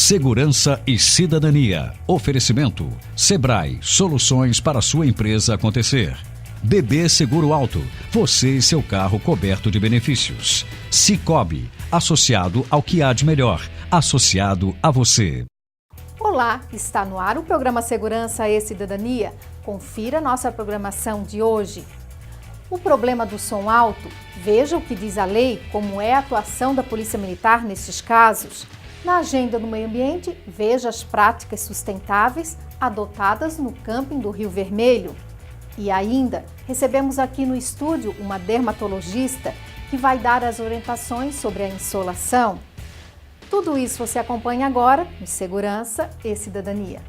Segurança e cidadania. Oferecimento. Sebrae. Soluções para sua empresa acontecer. BB Seguro Alto. Você e seu carro coberto de benefícios. Sicoob. Associado ao que há de melhor. Associado a você. Olá, está no ar o programa Segurança e Cidadania. Confira nossa programação de hoje. O problema do som alto, veja o que diz a lei, como é a atuação da Polícia Militar nesses casos. Na agenda do meio ambiente, veja as práticas sustentáveis adotadas no camping do Rio Vermelho. E ainda, recebemos aqui no estúdio uma dermatologista que vai dar as orientações sobre a insolação. Tudo isso você acompanha agora no Segurança e Cidadania.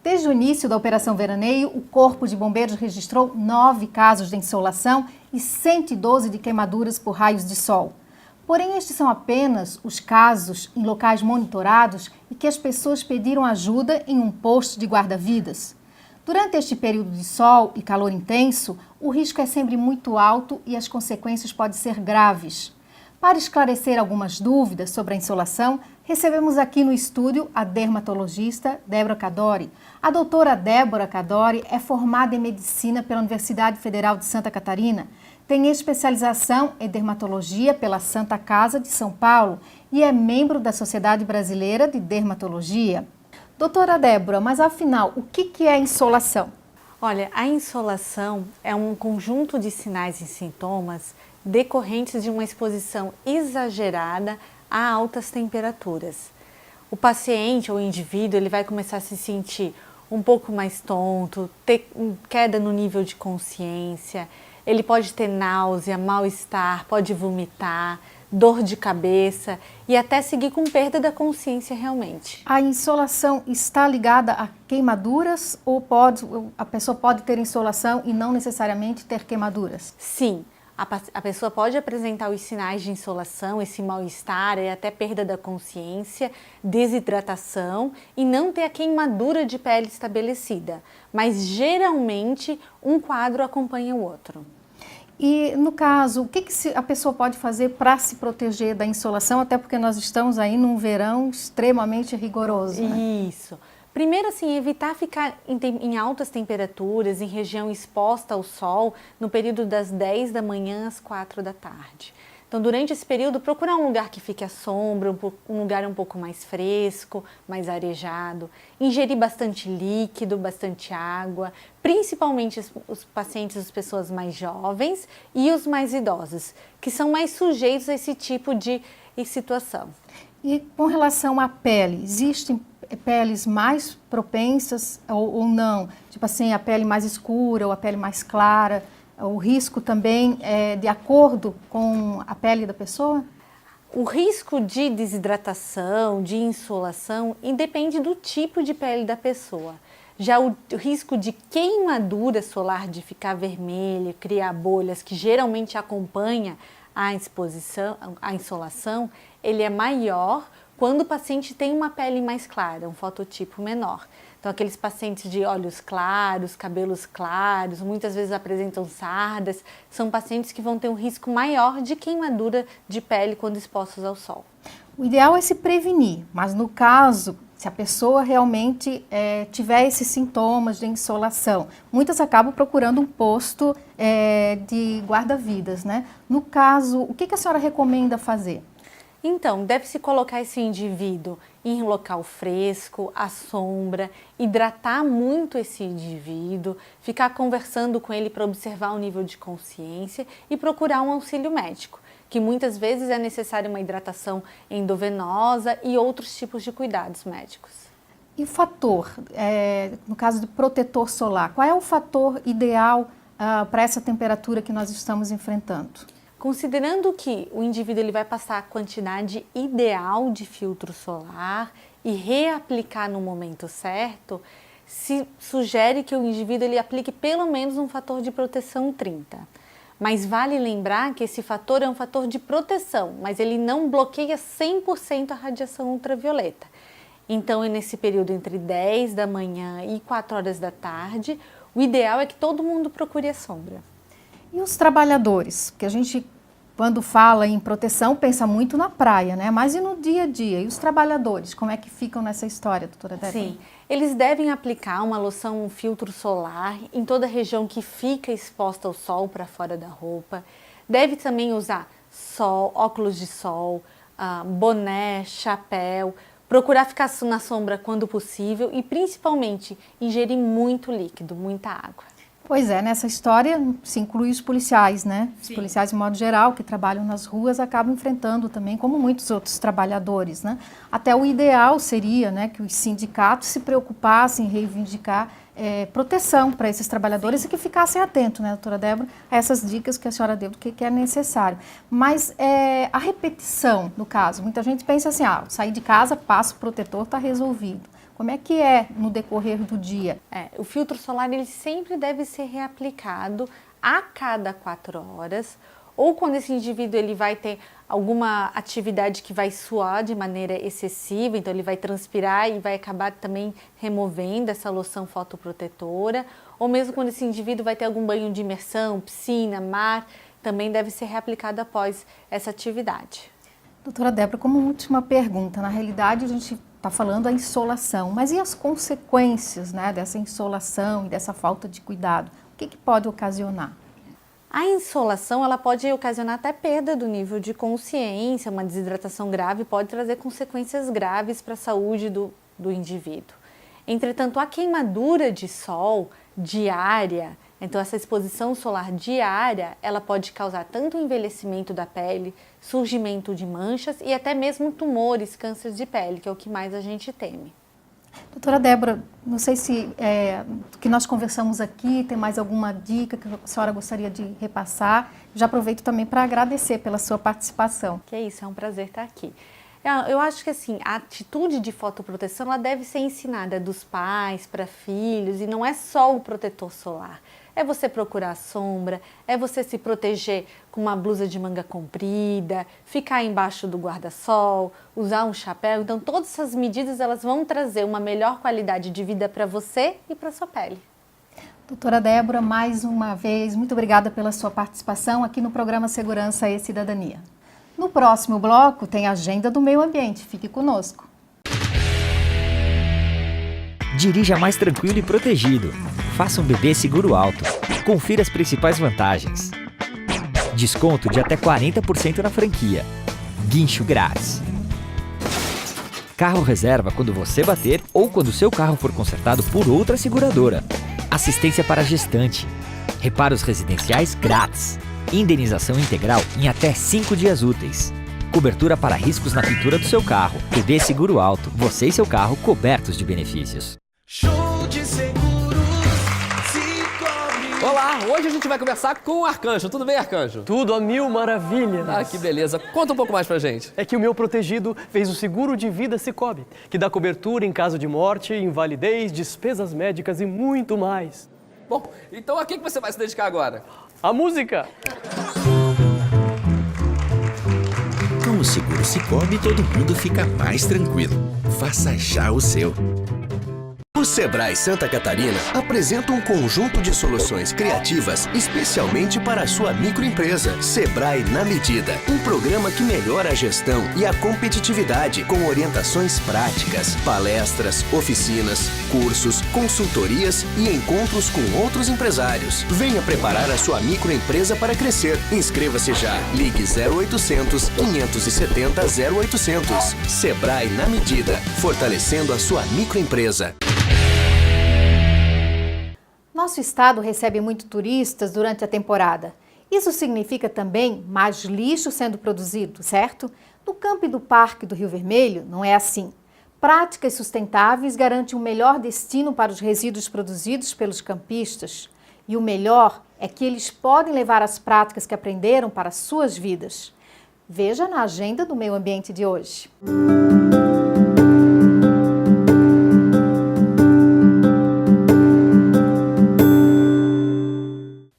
Desde o início da Operação Veraneio, o Corpo de Bombeiros registrou 9 casos de insolação e 112 de queimaduras por raios de sol. Porém, estes são apenas os casos em locais monitorados e que as pessoas pediram ajuda em um posto de guarda-vidas. Durante este período de sol e calor intenso, o risco é sempre muito alto e as consequências podem ser graves. Para esclarecer algumas dúvidas sobre a insolação, recebemos aqui no estúdio a dermatologista Débora Cadori. A doutora Débora Cadori é formada em medicina pela Universidade Federal de Santa Catarina, tem especialização em dermatologia pela Santa Casa de São Paulo e é membro da Sociedade Brasileira de Dermatologia. Doutora Débora, mas afinal, o que é insolação? Olha, a insolação é um conjunto de sinais e sintomas decorrentes de uma exposição exagerada a altas temperaturas. O paciente ou o indivíduo ele vai começar a se sentir um pouco mais tonto, ter queda no nível de consciência, ele pode ter náusea, mal-estar, pode vomitar, dor de cabeça e até seguir com perda da consciência realmente. A insolação está ligada a queimaduras ou a pessoa pode ter insolação e não necessariamente ter queimaduras? Sim. A pessoa pode apresentar os sinais de insolação, esse mal-estar e até perda da consciência, desidratação e não ter a queimadura de pele estabelecida, mas geralmente um quadro acompanha o outro. E no caso, o que a pessoa pode fazer para se proteger da insolação, até porque nós estamos aí num verão extremamente rigoroso, né? Isso. Primeiro, assim, evitar ficar em altas temperaturas, em região exposta ao sol, no período das 10 da manhã às 4 da tarde. Então, durante esse período, procurar um lugar que fique à sombra, um lugar um pouco mais fresco, mais arejado. Ingerir bastante líquido, bastante água, principalmente os pacientes, as pessoas mais jovens e os mais idosos, que são mais sujeitos a esse tipo de situação. E com relação à pele, existem peles mais propensas ou não? Tipo assim, a pele mais escura ou a pele mais clara? O risco também é de acordo com a pele da pessoa? O risco de desidratação, de insolação, independe do tipo de pele da pessoa. Já o risco de queimadura solar, de ficar vermelha, criar bolhas, que geralmente acompanha a exposição, a insolação, ele é maior quando o paciente tem uma pele mais clara, um fototipo menor. Então, aqueles pacientes de olhos claros, cabelos claros, muitas vezes apresentam sardas, são pacientes que vão ter um risco maior de queimadura de pele quando expostos ao sol. O ideal é se prevenir, mas no caso, se a pessoa realmente tiver esses sintomas de insolação, muitas acabam procurando um posto de guarda-vidas, né? No caso, o que a senhora recomenda fazer? Então, deve-se colocar esse indivíduo em local fresco, à sombra, hidratar muito esse indivíduo, ficar conversando com ele para observar o nível de consciência e procurar um auxílio médico, que muitas vezes é necessária uma hidratação endovenosa e outros tipos de cuidados médicos. E o fator, no caso do protetor solar, qual é o fator ideal para essa temperatura que nós estamos enfrentando? Considerando que o indivíduo ele vai passar a quantidade ideal de filtro solar e reaplicar no momento certo, se sugere que o indivíduo ele aplique pelo menos um fator de proteção 30. Mas vale lembrar que esse fator é um fator de proteção, mas ele não bloqueia 100% a radiação ultravioleta. Então, nesse período entre 10 da manhã e 4 horas da tarde, o ideal é que todo mundo procure a sombra. E os trabalhadores? Porque a gente, quando fala em proteção, pensa muito na praia, né? Mas e no dia a dia? E os trabalhadores, como é que ficam nessa história, doutora Débora? Sim, eles devem aplicar uma loção, um filtro solar em toda a região que fica exposta ao sol para fora da roupa. Deve também usar óculos de sol, boné, chapéu, procurar ficar na sombra quando possível e principalmente ingerir muito líquido, muita água. Pois é, nessa história se inclui os policiais, né? Os Sim. policiais, de modo geral, que trabalham nas ruas, acabam enfrentando também, como muitos outros trabalhadores, né? Até o ideal seria, né, que os sindicatos se preocupassem em reivindicar proteção para esses trabalhadores e que ficassem atentos, né, doutora Débora, a essas dicas que a senhora deu do que é necessário. Mas a repetição, no caso, muita gente pensa assim, sair de casa, passo protetor, está resolvido. Como é que é no decorrer do dia? O filtro solar ele sempre deve ser reaplicado a cada 4 horas, ou quando esse indivíduo ele vai ter alguma atividade que vai suar de maneira excessiva, então ele vai transpirar e vai acabar também removendo essa loção fotoprotetora, ou mesmo quando esse indivíduo vai ter algum banho de imersão, piscina, mar, também deve ser reaplicado após essa atividade. Doutora Débora, como última pergunta, na realidade a gente está falando da insolação, mas e as consequências, né, dessa insolação e dessa falta de cuidado? O que pode ocasionar? A insolação ela pode ocasionar até perda do nível de consciência, uma desidratação grave pode trazer consequências graves para a saúde do indivíduo. Entretanto, a queimadura de sol diária, então essa exposição solar diária, ela pode causar tanto o envelhecimento da pele, surgimento de manchas e até mesmo tumores, câncer de pele, que é o que mais a gente teme. Doutora Débora, não sei se do que nós conversamos aqui, tem mais alguma dica que a senhora gostaria de repassar? Já aproveito também para agradecer pela sua participação. Que é isso, é um prazer estar aqui. Eu acho que assim, a atitude de fotoproteção ela deve ser ensinada dos pais para filhos e não é só o protetor solar. É você procurar a sombra, é você se proteger com uma blusa de manga comprida, ficar embaixo do guarda-sol, usar um chapéu. Então, todas essas medidas elas vão trazer uma melhor qualidade de vida para você e para a sua pele. Doutora Débora, mais uma vez, muito obrigada pela sua participação aqui no programa Segurança e Cidadania. No próximo bloco tem a Agenda do Meio Ambiente. Fique conosco. Dirija mais tranquilo e protegido. Faça um bebê seguro alto. Confira as principais vantagens. Desconto de até 40% na franquia. Guincho grátis. Carro reserva quando você bater ou quando seu carro for consertado por outra seguradora. Assistência para gestante. Reparos residenciais grátis. Indenização integral em até 5 dias úteis. Cobertura para riscos na pintura do seu carro. bebê seguro alto. Você e seu carro cobertos de benefícios. Show de seguros, Cicobi. Olá, hoje a gente vai conversar com o Arcanjo. Tudo bem, Arcanjo? Tudo a mil maravilhas. Ah, que beleza. Conta um pouco mais pra gente. É que o meu protegido fez o seguro de vida Cicobi, que dá cobertura em caso de morte, invalidez, despesas médicas e muito mais. Bom, então a que você vai se dedicar agora? A música! Com o seguro Cicobi, todo mundo fica mais tranquilo. Faça já o seu. O Sebrae Santa Catarina apresenta um conjunto de soluções criativas especialmente para a sua microempresa. Sebrae na Medida, um programa que melhora a gestão e a competitividade com orientações práticas, palestras, oficinas, cursos, consultorias e encontros com outros empresários. Venha preparar a sua microempresa para crescer. Inscreva-se já. Ligue 0800 570 0800. Sebrae na Medida, fortalecendo a sua microempresa. Nosso estado recebe muito turistas durante a temporada. Isso significa também mais lixo sendo produzido, certo? No Campo do Parque do Rio Vermelho, não é assim. Práticas sustentáveis garantem um melhor destino para os resíduos produzidos pelos campistas. E o melhor é que eles podem levar as práticas que aprenderam para as suas vidas. Veja na agenda do meio ambiente de hoje.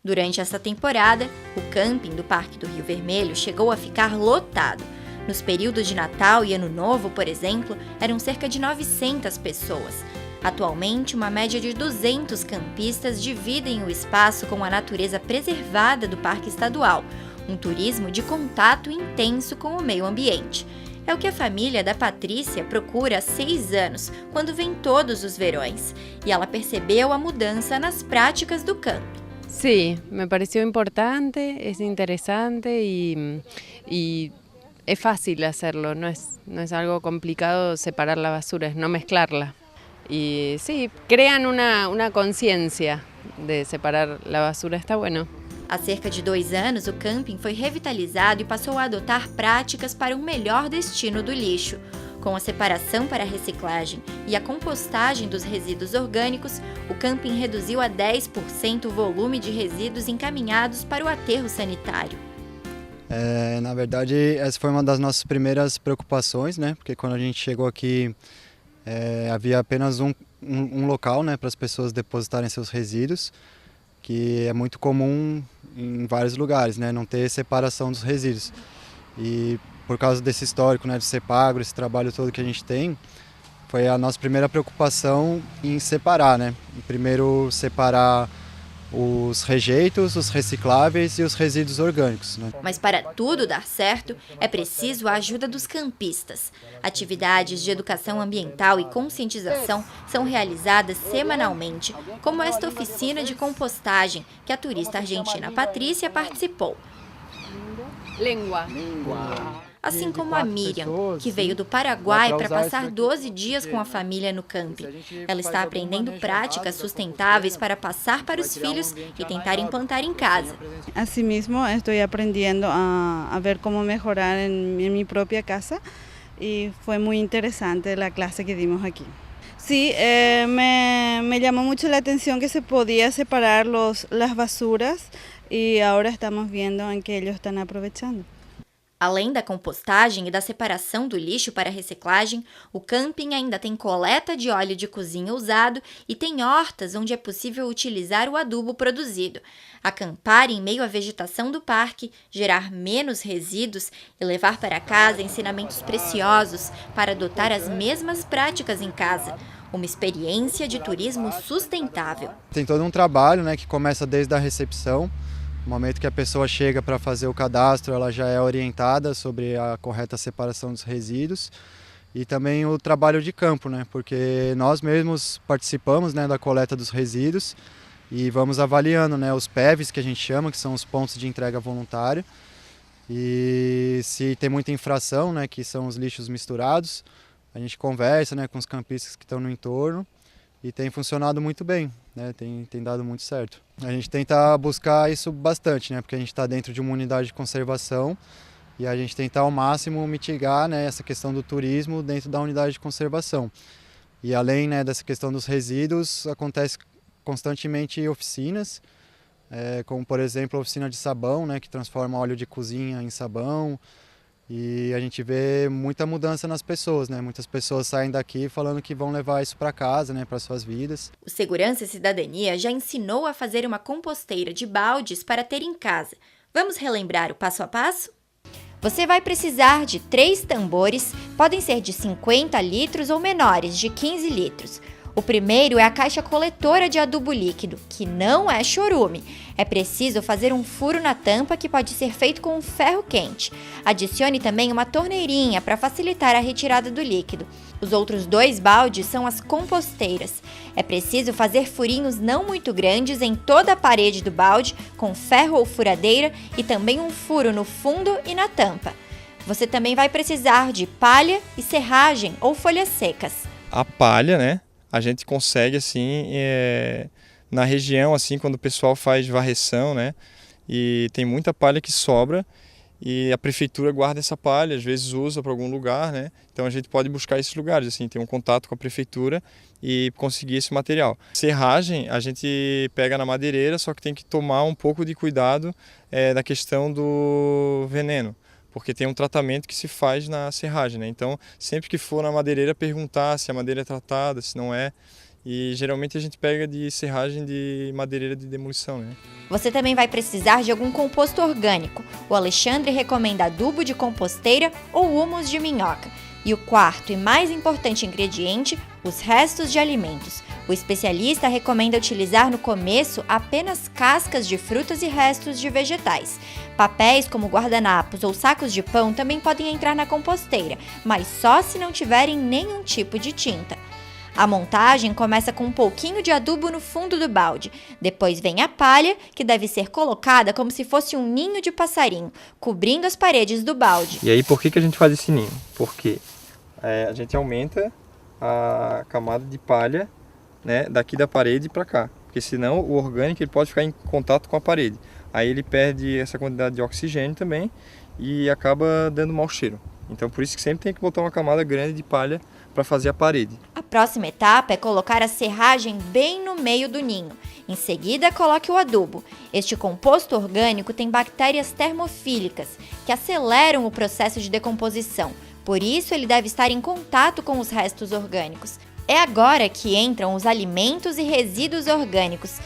Durante essa temporada, o camping do Parque do Rio Vermelho chegou a ficar lotado. Nos períodos de Natal e Ano Novo, por exemplo, eram cerca de 900 pessoas. Atualmente, uma média de 200 campistas dividem o espaço com a natureza preservada do Parque Estadual, um turismo de contato intenso com o meio ambiente. É o que a família da Patrícia procura há 6 anos, quando vem todos os verões, e ela percebeu a mudança nas práticas do camping. Sí, me pareció importante, es interesante y es fácil hacerlo, no es algo complicado separar la basura, es no mezclarla. Y sí, crean una conciencia de separar la basura, está bueno. Há cerca de 2 anos, o camping foi revitalizado e passou a adotar práticas para um melhor destino do lixo. Com a separação para a reciclagem e a compostagem dos resíduos orgânicos, o camping reduziu a 10% o volume de resíduos encaminhados para o aterro sanitário. Na verdade, essa foi uma das nossas primeiras preocupações, né? Porque quando a gente chegou aqui, havia apenas um local, né, para as pessoas depositarem seus resíduos, que é muito comum em vários lugares, né, não ter separação dos resíduos. E por causa desse histórico, né, de Sepagro, esse trabalho todo que a gente tem, foi a nossa primeira preocupação em separar, né? Primeiro separar os rejeitos, os recicláveis e os resíduos orgânicos, né? Mas para tudo dar certo, é preciso a ajuda dos campistas. Atividades de educação ambiental e conscientização são realizadas semanalmente, como esta oficina de compostagem que a turista argentina Patrícia participou. Assim como a Miriam, que veio do Paraguai para passar 12 dias com a família no camping. Ela está aprendendo práticas sustentáveis para passar para os filhos e tentar implantar em casa. Asimismo, estou aprendendo a ver como melhorar em minha própria casa e foi muito interessante a classe que dimos aqui. Sí, me llamó mucho la atención que se podía separar las basuras y ahora estamos viendo en que ellos están aprovechando. Além da compostagem e da separação do lixo para reciclagem, o camping ainda tem coleta de óleo de cozinha usado e tem hortas onde é possível utilizar o adubo produzido. Acampar em meio à vegetação do parque, gerar menos resíduos e levar para casa ensinamentos preciosos para adotar as mesmas práticas em casa. Uma experiência de turismo sustentável. Tem todo um trabalho, né, que começa desde a recepção. No momento que a pessoa chega para fazer o cadastro, ela já é orientada sobre a correta separação dos resíduos e também o trabalho de campo, né? Porque nós mesmos participamos, né, da coleta dos resíduos e vamos avaliando, né, os PEVs, que a gente chama, que são os pontos de entrega voluntária, e se tem muita infração, né, que são os lixos misturados, a gente conversa, né, com os campistas que estão no entorno. E tem funcionado muito bem, né? Tem dado muito certo. A gente tenta buscar isso bastante, né? Porque a gente está dentro de uma unidade de conservação e a gente tenta ao máximo mitigar, né, essa questão do turismo dentro da unidade de conservação. E além, né, dessa questão dos resíduos, acontece constantemente oficinas, como por exemplo a oficina de sabão, né, que transforma óleo de cozinha em sabão. E a gente vê muita mudança nas pessoas, né? Muitas pessoas saem daqui falando que vão levar isso para casa, né? Para suas vidas. O Segurança e Cidadania já ensinou a fazer uma composteira de baldes para ter em casa. Vamos relembrar o passo a passo? Você vai precisar de 3 tambores, podem ser de 50 litros ou menores, de 15 litros. O primeiro é a caixa coletora de adubo líquido, que não é chorume. É preciso fazer um furo na tampa que pode ser feito com um ferro quente. Adicione também uma torneirinha para facilitar a retirada do líquido. Os outros 2 baldes são as composteiras. É preciso fazer furinhos não muito grandes em toda a parede do balde, com ferro ou furadeira, e também um furo no fundo e na tampa. Você também vai precisar de palha e serragem ou folhas secas. A palha, né? A gente consegue, assim, na região, assim, quando o pessoal faz varreção, né? E tem muita palha que sobra e a prefeitura guarda essa palha, às vezes usa para algum lugar, né? Então a gente pode buscar esses lugares, assim, ter um contato com a prefeitura e conseguir esse material. Serragem a gente pega na madeireira, só que tem que tomar um pouco de cuidado da questão do veneno, porque tem um tratamento que se faz na serragem, né? Então, sempre que for na madeireira, perguntar se a madeira é tratada, se não é, E geralmente a gente pega de serragem de madeireira de demolição, né? Você também vai precisar de algum composto orgânico. O Alexandre recomenda adubo de composteira ou humus de minhoca. E o quarto e mais importante ingrediente, os restos de alimentos. O especialista recomenda utilizar no começo apenas cascas de frutas e restos de vegetais. Papéis como guardanapos ou sacos de pão também podem entrar na composteira, mas só se não tiverem nenhum tipo de tinta. A montagem começa com um pouquinho de adubo no fundo do balde. Depois vem a palha, que deve ser colocada como se fosse um ninho de passarinho, cobrindo as paredes do balde. E aí, por que a gente faz esse ninho? Porque a gente aumenta a camada de palha, né, daqui da parede para cá. Porque senão o orgânico ele pode ficar em contato com a parede. Aí ele perde essa quantidade de oxigênio também e acaba dando mau cheiro. Então por isso que sempre tem que botar uma camada grande de palha para fazer a parede. A próxima etapa é colocar a serragem bem no meio do ninho. Em seguida, coloque o adubo. Este composto orgânico tem bactérias termofílicas, que aceleram o processo de decomposição. Por isso, ele deve estar em contato com os restos orgânicos. É agora que entram os alimentos e resíduos orgânicos,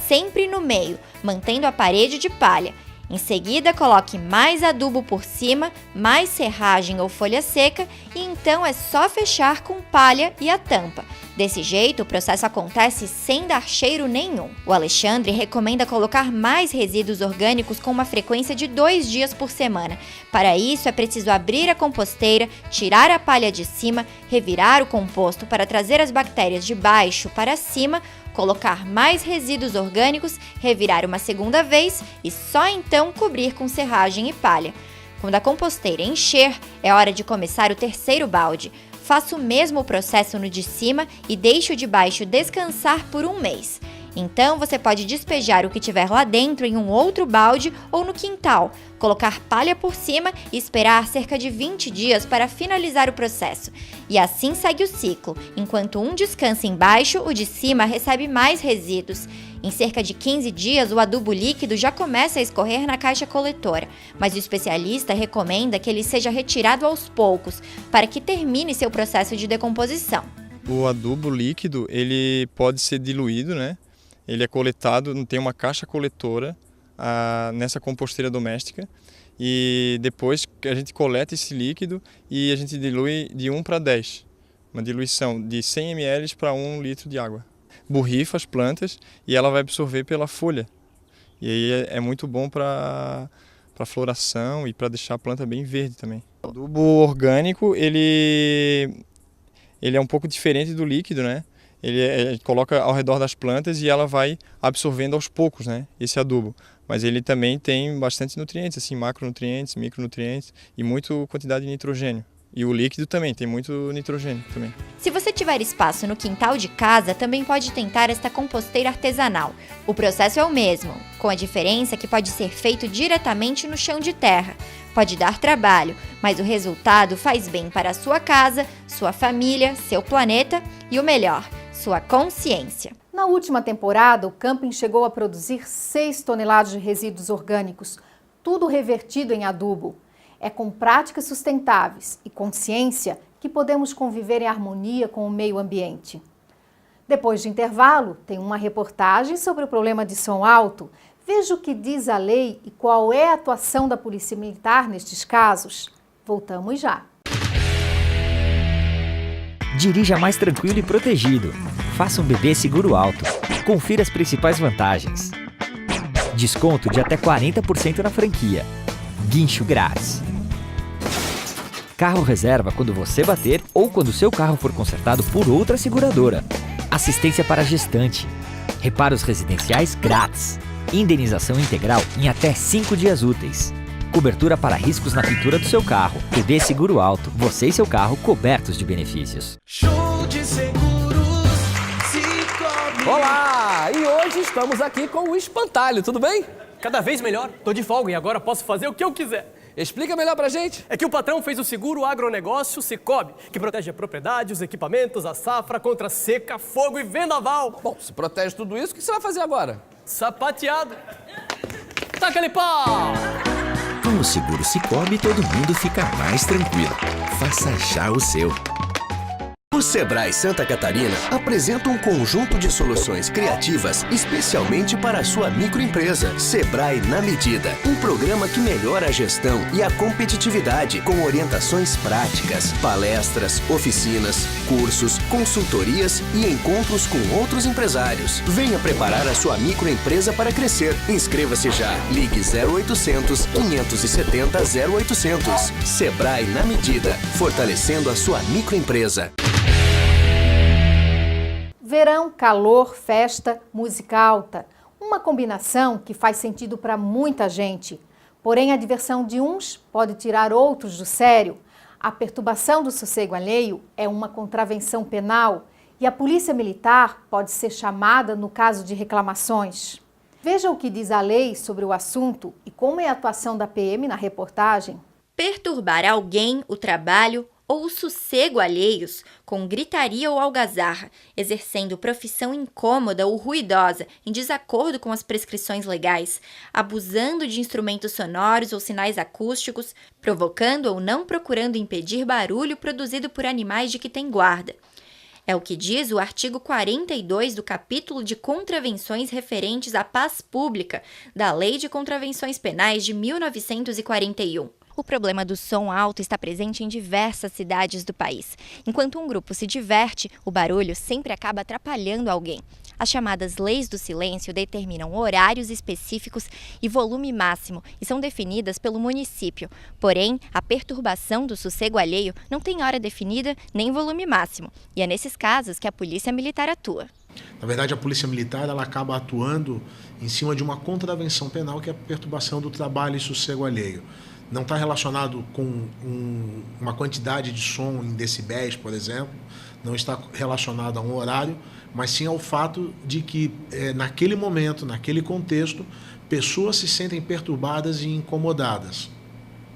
sempre no meio, mantendo a parede de palha. Em seguida, coloque mais adubo por cima, mais serragem ou folha seca e então é só fechar com palha e a tampa. Desse jeito, o processo acontece sem dar cheiro nenhum. O Alexandre recomenda colocar mais resíduos orgânicos com uma frequência de 2 dias por semana. Para isso, é preciso abrir a composteira, tirar a palha de cima, revirar o composto para trazer as bactérias de baixo para cima, colocar mais resíduos orgânicos, revirar uma segunda vez e só então cobrir com serragem e palha. Quando a composteira encher, é hora de começar o terceiro balde. Faça o mesmo processo no de cima e deixe o de baixo descansar por 1 mês. Então você pode despejar o que tiver lá dentro em um outro balde ou no quintal, colocar palha por cima e esperar cerca de 20 dias para finalizar o processo. E assim segue o ciclo. Enquanto um descansa embaixo, o de cima recebe mais resíduos. Em cerca de 15 dias, o adubo líquido já começa a escorrer na caixa coletora, mas o especialista recomenda que ele seja retirado aos poucos, para que termine seu processo de decomposição. O adubo líquido, ele pode ser diluído, né? Ele é coletado, tem uma caixa coletora nessa composteira doméstica e depois a gente coleta esse líquido e a gente dilui de 1 para 10, uma diluição de 100 ml para 1 litro de água. Borrifa as plantas e ela vai absorver pela folha. E aí é muito bom para floração e para deixar a planta bem verde também. O adubo orgânico, ele é um pouco diferente do líquido, né? Ele coloca ao redor das plantas e ela vai absorvendo aos poucos, né, esse adubo. Mas ele também tem bastante nutrientes, assim, macronutrientes, micronutrientes e muita quantidade de nitrogênio. E o líquido também, tem muito nitrogênio também. Se você tiver espaço no quintal de casa, também pode tentar esta composteira artesanal. O processo é o mesmo, com a diferença que pode ser feito diretamente no chão de terra. Pode dar trabalho, mas o resultado faz bem para a sua casa, sua família, seu planeta e o melhor, sua consciência. Na última temporada, o camping chegou a produzir 6 toneladas de resíduos orgânicos, tudo revertido em adubo. É com práticas sustentáveis e consciência que podemos conviver em harmonia com o meio ambiente. Depois de intervalo, tem uma reportagem sobre o problema de som alto. Veja o que diz a lei e qual é a atuação da Polícia Militar nestes casos. Voltamos já. Dirija mais tranquilo e protegido. Faça um bebê seguro alto. Confira as principais vantagens. Desconto de até 40% na franquia. Guincho grátis. Carro reserva quando você bater ou quando seu carro for consertado por outra seguradora. Assistência para gestante. Reparos residenciais grátis. Indenização integral em até 5 dias úteis. Cobertura para riscos na pintura do seu carro. BB Seguro Alto. Você e seu carro cobertos de benefícios. Show de seguros Cicobi. Olá! E hoje estamos aqui com o Espantalho, tudo bem? Cada vez melhor. Tô de folga e agora posso fazer o que eu quiser. Explica melhor pra gente. É que o patrão fez o seguro agronegócio Cicobi, que protege a propriedade, os equipamentos, a safra contra seca, fogo e vendaval. Bom, se protege tudo isso, o que você vai fazer agora? Sapateado. Taca-lhe pau! Com o seguro Cicobi, todo mundo fica mais tranquilo. Faça já o seu. O Sebrae Santa Catarina apresenta um conjunto de soluções criativas especialmente para a sua microempresa. Sebrae na Medida, um programa que melhora a gestão e a competitividade com orientações práticas, palestras, oficinas, cursos, consultorias e encontros com outros empresários. Venha preparar a sua microempresa para crescer. Inscreva-se já. Ligue 0800 570 0800. Sebrae na Medida, fortalecendo a sua microempresa. Verão, calor, festa, música alta. Uma combinação que faz sentido para muita gente. Porém, a diversão de uns pode tirar outros do sério. A perturbação do sossego alheio é uma contravenção penal e a Polícia Militar pode ser chamada no caso de reclamações. Veja o que diz a lei sobre o assunto e como é a atuação da PM na reportagem. Perturbar alguém, o trabalho ou o sossego alheios com gritaria ou algazarra, exercendo profissão incômoda ou ruidosa, em desacordo com as prescrições legais, abusando de instrumentos sonoros ou sinais acústicos, provocando ou não procurando impedir barulho produzido por animais de que tem guarda. É o que diz o artigo 42 do capítulo de contravenções referentes à paz pública da Lei de Contravenções Penais de 1941. O problema do som alto está presente em diversas cidades do país. Enquanto um grupo se diverte, o barulho sempre acaba atrapalhando alguém. As chamadas leis do silêncio determinam horários específicos e volume máximo e são definidas pelo município. Porém, a perturbação do sossego alheio não tem hora definida nem volume máximo. E é nesses casos que a Polícia Militar atua. Na verdade, a Polícia Militar ela acaba atuando em cima de uma contravenção penal que é a perturbação do trabalho e sossego alheio. Não está relacionado com uma quantidade de som em decibéis, por exemplo, não está relacionado a um horário, mas sim ao fato de que, naquele momento, naquele contexto, pessoas se sentem perturbadas e incomodadas.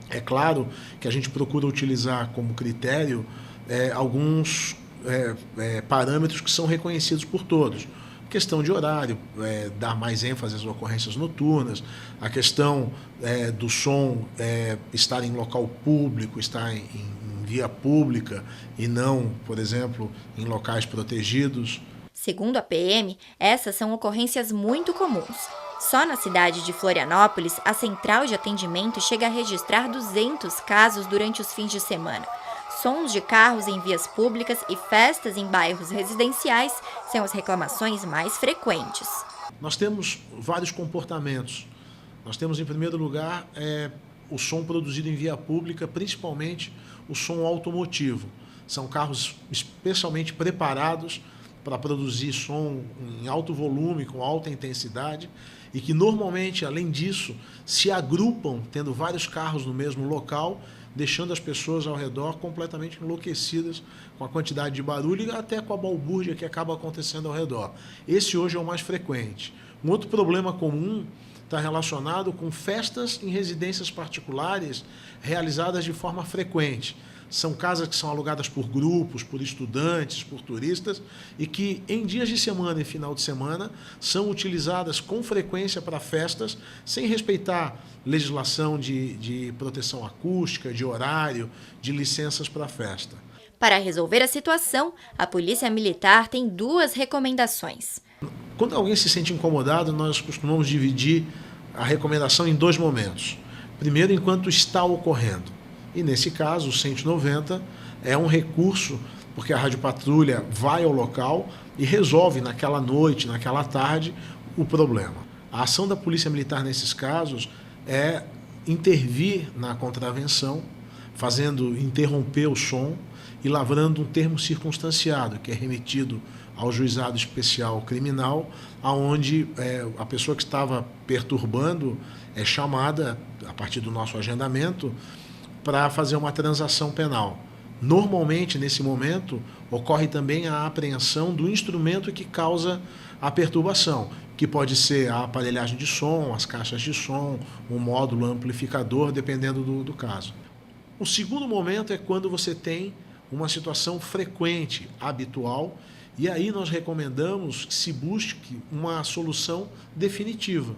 É claro que a gente procura utilizar como critério alguns parâmetros que são reconhecidos por todos. Questão de horário, dar mais ênfase às ocorrências noturnas, a questão do som estar em local público, estar em via pública e não, por exemplo, em locais protegidos. Segundo a PM, essas são ocorrências muito comuns. Só na cidade de Florianópolis, a central de atendimento chega a registrar 200 casos durante os fins de semana. Sons de carros em vias públicas e festas em bairros residenciais são as reclamações mais frequentes. Nós temos vários comportamentos. Nós temos, em primeiro lugar, o som produzido em via pública, principalmente o som automotivo. São carros especialmente preparados para produzir som em alto volume, com alta intensidade, e que normalmente, além disso, se agrupam, tendo vários carros no mesmo local, deixando as pessoas ao redor completamente enlouquecidas com a quantidade de barulho e até com a balbúrdia que acaba acontecendo ao redor. Esse hoje é o mais frequente. Um outro problema comum está relacionado com festas em residências particulares realizadas de forma frequente. São casas que são alugadas por grupos, por estudantes, por turistas e que em dias de semana e final de semana são utilizadas com frequência para festas sem respeitar legislação de proteção acústica, de horário, de licenças para festa. Para resolver a situação, a Polícia Militar tem 2 recomendações. Quando alguém se sente incomodado, nós costumamos dividir a recomendação em 2 momentos. Primeiro, enquanto está ocorrendo. E nesse caso, o 190 é um recurso, porque a Rádio Patrulha vai ao local e resolve naquela noite, naquela tarde, o problema. A ação da Polícia Militar nesses casos é intervir na contravenção, fazendo interromper o som e lavrando um termo circunstanciado, que é remetido ao Juizado Especial Criminal, aonde a pessoa que estava perturbando é chamada, a partir do nosso agendamento, para fazer uma transação penal. Normalmente, nesse momento, ocorre também a apreensão do instrumento que causa a perturbação, que pode ser a aparelhagem de som, as caixas de som, um módulo amplificador, dependendo do caso. O segundo momento é quando você tem uma situação frequente, habitual, e aí nós recomendamos que se busque uma solução definitiva.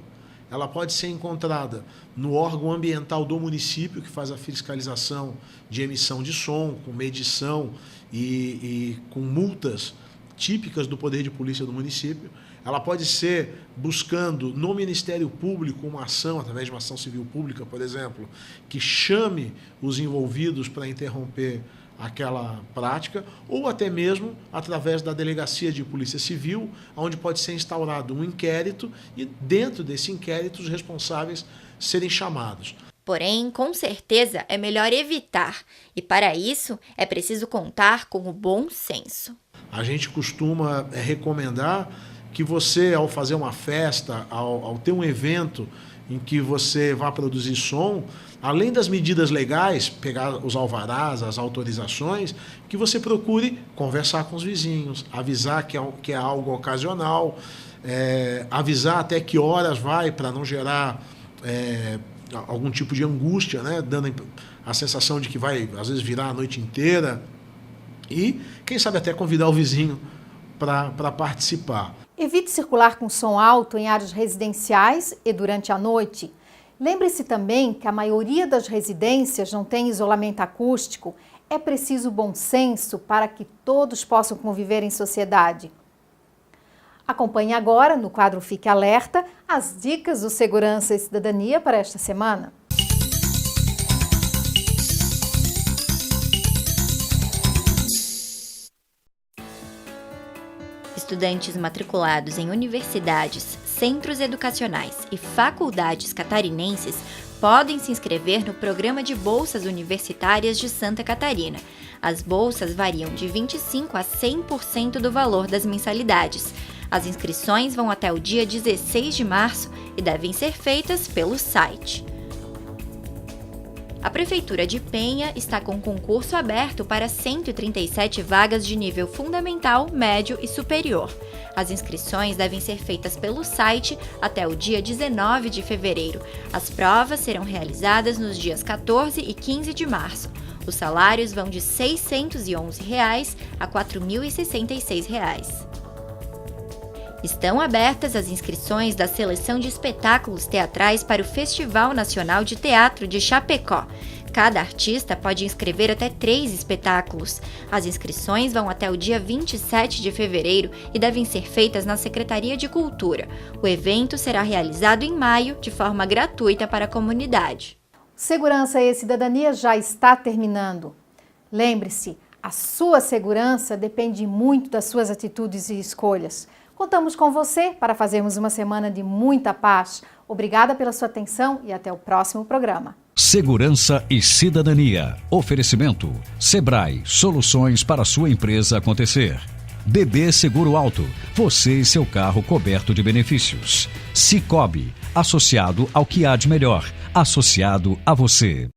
ela pode ser encontrada no órgão ambiental do município, que faz a fiscalização de emissão de som, com medição e com multas típicas do poder de polícia do município. Ela pode ser buscando no Ministério Público uma ação, através de uma ação civil pública, por exemplo, que chame os envolvidos para interromper aquela prática, ou até mesmo através da Delegacia de Polícia Civil, onde pode ser instaurado um inquérito e, dentro desse inquérito, os responsáveis serem chamados. Porém, com certeza, é melhor evitar, e para isso é preciso contar com o bom senso. A gente costuma recomendar que você, ao fazer uma festa, ao ter um evento em que você vá produzir som, além das medidas legais, pegar os alvarás, as autorizações, que você procure conversar com os vizinhos, avisar que é algo ocasional, avisar até que horas vai, para não gerar algum tipo de angústia, né? Dando a sensação de que vai, às vezes, virar a noite inteira. E, quem sabe, até convidar o vizinho para participar. Evite circular com som alto em áreas residenciais e durante a noite. Lembre-se também que a maioria das residências não tem isolamento acústico. É preciso bom senso para que todos possam conviver em sociedade. Acompanhe agora, no quadro Fique Alerta, as dicas do Segurança e Cidadania para esta semana. Estudantes matriculados em universidades, centros educacionais e faculdades catarinenses podem se inscrever no Programa de Bolsas Universitárias de Santa Catarina. As bolsas variam de 25% a 100% do valor das mensalidades. As inscrições vão até o dia 16 de março e devem ser feitas pelo site. A Prefeitura de Penha está com concurso aberto para 137 vagas de nível fundamental, médio e superior. As inscrições devem ser feitas pelo site até o dia 19 de fevereiro. As provas serão realizadas nos dias 14 e 15 de março. Os salários vão de R$ 611 a R$ 4.066. Estão abertas as inscrições da seleção de espetáculos teatrais para o Festival Nacional de Teatro de Chapecó. Cada artista pode inscrever até 3 espetáculos. As inscrições vão até o dia 27 de fevereiro e devem ser feitas na Secretaria de Cultura. O evento será realizado em maio, de forma gratuita para a comunidade. Segurança e Cidadania já está terminando. Lembre-se, a sua segurança depende muito das suas atitudes e escolhas. Contamos com você para fazermos uma semana de muita paz. Obrigada pela sua atenção e até o próximo programa. Segurança e Cidadania. Oferecimento: Sebrae, soluções para a sua empresa acontecer. DB Seguro Alto, você e seu carro coberto de benefícios. Sicoob, associado ao que há de melhor, associado a você.